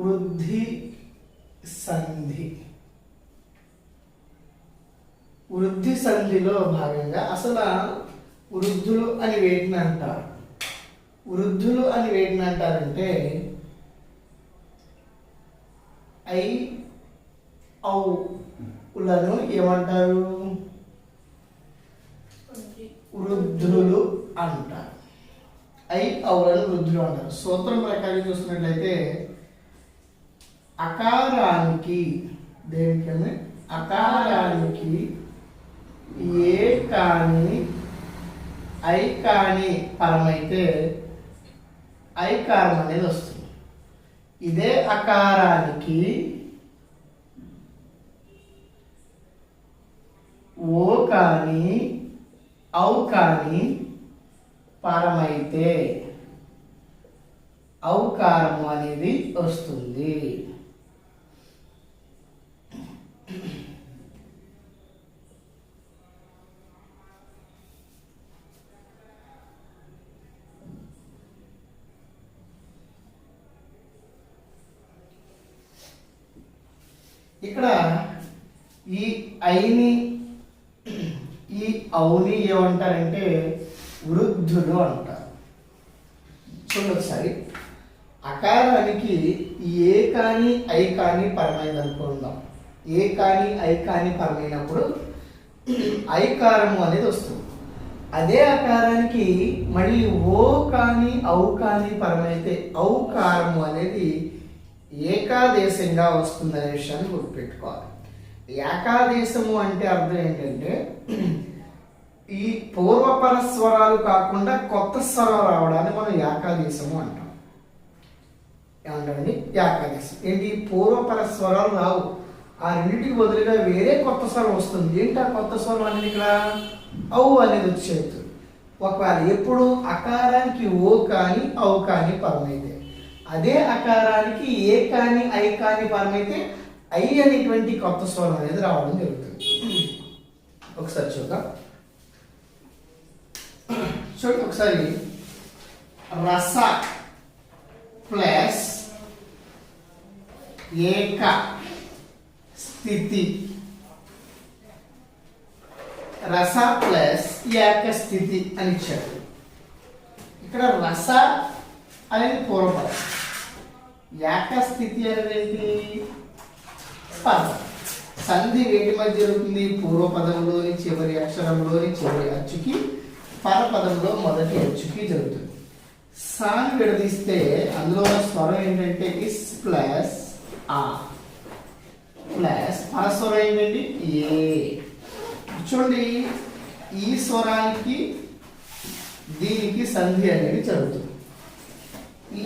వృద్ధి సంధి. వృద్ధి సంధిలో భాగంగా అసలు వృద్ధులు అని వేటిని అంటారు? వృద్ధులు అని వేటిని అంటారంటే ఐ ఔ లను ఏమంటారు? వృద్ధులు అంటారు. ఐ ఔలను వృద్ధులు అంటారు. సూత్రం ప్రకారం చూసినట్లయితే అకారానికి దేనికని అకారానికి ఏ కాని ఐ కాని పరమైతే ఐకారం అనేది వస్తుంది. ఇదే అకారానికి ఓ కాని ఔ కాని పరమైతే ఔకారము అనేది వస్తుంది. ఇక్కడ ఈ ఐని ఈ ఔని ఏమంటారంటే వృద్ధులు అంటారు. చూడండి ఒకసారి, అకారానికి ఏ కాని ఐ కాని పరమైంది అనుకుందాం. ఏ కాని ఐ కాని పరమైనప్పుడు ఐకారము అనేది వస్తుంది. అదే అకారానికి మళ్ళీ ఓ కాని ఔ కాని పరమైతే ఔకారము అనేది ఏకాదేశంగా వస్తుందనే విషయాన్ని గుర్తుపెట్టుకోవాలి. ఏకాదేశము అంటే అర్థం ఏంటంటే ఈ పూర్వపర స్వరాలు కాకుండా కొత్త స్వరాలు రావడాన్ని మనం ఏకాదేశము అంటాం. ఏమంటారండి? ఏకాదేశం ఏంటి? పూర్వపర స్వరాలు రావు, ఆ రెండింటికి బదులుగా వేరే కొత్త స్వరం వస్తుంది. ఏంటి ఆ కొత్త స్వరం అనేది? ఇక్కడ ఔ అనేది వచ్చేది. ఒకవేళ ఎప్పుడు అకారానికి ఓ కాని ఔ కాని పరమైతే, అదే అకారానికి ఏ కాని ఐ కాని పరమైతే ఐ అనేటువంటి కొత్త స్వరం అనేది రావడం జరుగుతుంది. ఒకసారి చూద్దాం. చూడండి ఒకసారి, రస ప్లస్ ఏక స్థితి. రస ప్లస్ ఏక స్థితి అని ఇచ్చాడు. ఇక్కడ రస అనేది పూర్వపదం, ఏక స్థితి అనేది ఏంటి? పదం. సంధి వేటి మధ్య జరుగుతుంది? పూర్వపదంలోని చివరి అక్షరంలోని చివరి అచ్చుకి పరపదంలో మొదటి అచ్చుకి జరుగుతుంది. సాని విడదీస్తే అందులో ఉన్న స్వరం ఏంటంటే ఇస్ ప్లస్ ఆ ప్లస్ పరస్వరం ఏంటంటే ఏ. చూడండి, ఈ స్వరానికి దీనికి సంధి అనేది జరుగుతుంది. ఈ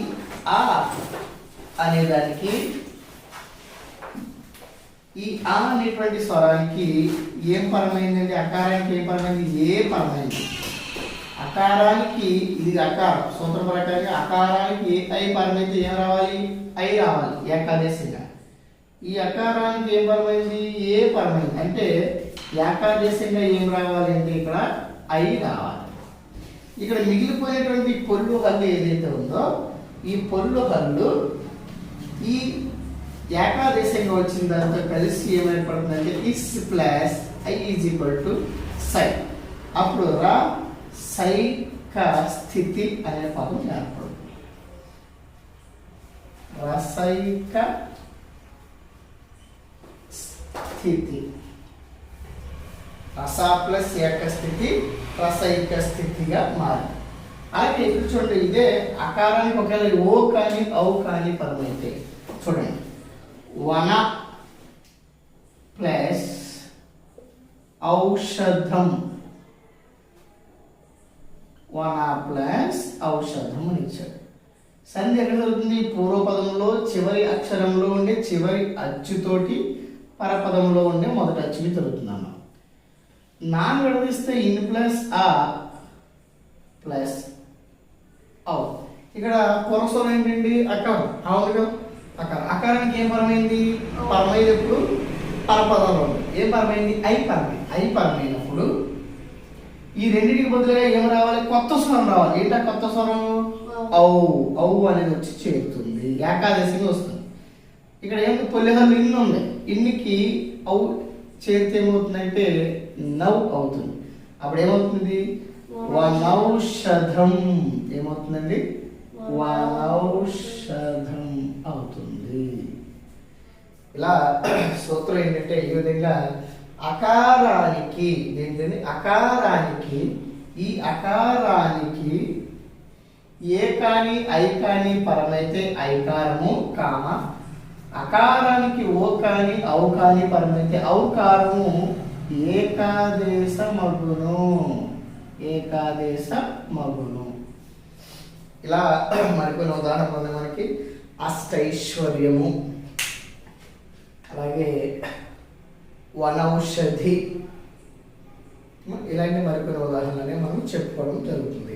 ఆ అనేదానికి ఈ ఆ అనేటువంటి స్వరానికి ఏం పరమైందండి? అకారానికి ఏం పరమైంది? ఏ పరమైంది. అకారానికి ఇది అకారం, సూత్ర ప్రకారంగా అకారానికి ఐ పరమైతే ఏం రావాలి? ఐ రావాలి ఏకాదేశంగా. ఈ అకారానికి ఏం పరమైంది? ఏ పరమైంది. అంటే ఏకాదేశంగా ఏం రావాలి అంటే ఇక్కడ ఐ రావాలి. ఇక్కడ మిగిలిపోయినటువంటి పొల్లు హల్లు ఏదైతే ఉందో ఈ పొల్లు హల్లు ఈ ఏకాదేశంగా వచ్చిన దాంతో కలిసి ఏమైపడుతుందంటే is plus I is equal to సై. అప్పుడు రా సైక స్థితి అనే పదం ఏర్పడుతుంది. రసైక స్థితి. రస ప్లస్ ఏక స్థితి రసైక స్థితిగా మారింది. అలాగే ఇప్పుడు చూడండి, ఇదే అకారానికి ఒకవేళ ఓ కానీ ఔ కానీ పదమైతే చూడండి, వన ప్లస్ ఔషధం. వన ప్లస్ ఔషధం అని ఇచ్చాడు. సంధి ఎక్కడ జరుగుతుంది? పూర్వపదంలో చివరి అక్షరంలో ఉండే చివరి అచ్చుతోటి పరపదంలో ఉండే మొదటి అచ్చుకి జరుగుతుంది అన్న. నాన్ విడదీస్తే ఇన్ ప్లస్ ఆ ప్లస్ ఔ. ఇక్కడ పూర్వస్వరం ఏంటండి? అకారం. అవునుగా అకారం. అకారానికి ఏం పరమైంది? పరమైనది ఎప్పుడు? పరపదంలో ఏం పరమైంది? ఐ పరమైంది. ఐ పరమైనప్పుడు ఈ రెండింటికి బదులుగా ఏం రావాలి? కొత్త స్వరం రావాలి. ఏంటా కొత్త స్వరం? ఔ. ఔ అనేది వచ్చి చేరుతుంది, ఏకాదశిగా వస్తుంది. ఇక్కడ ఏముంది పుల్లిహల్లు ఇన్ని ఉంది, ఇన్నికి ఔ చేరితే ఏమవుతుందంటే నవ్ అవుతుంది. అప్పుడు ఏమవుతుంది వనౌషధం, ఏమవుతుందండి వనౌషధం అవుతుంది. ఇలా సూత్రం ఏంటంటే ఈ విధంగా అకారానికి, ఏంటంటే అకారానికి, ఈ అకారానికి ఏ కాని ఐ కాని పరమైతే ఐకారము కామ, అకారానికి ఓ కాని ఔ కాని పరమైతే ఔకారము ఏకాదేశ మగును, ఏకాదేశ మగును. ఇలా మరికొన్ని ఉదాహరణలు ఉన్నాయి మనకి. అష్టైశ్వర్యము, అలాగే వనౌషధి, ఇలాంటి మరికొన్ని ఉదాహరణలనే మనం చెప్పుకోవడం జరుగుతుంది.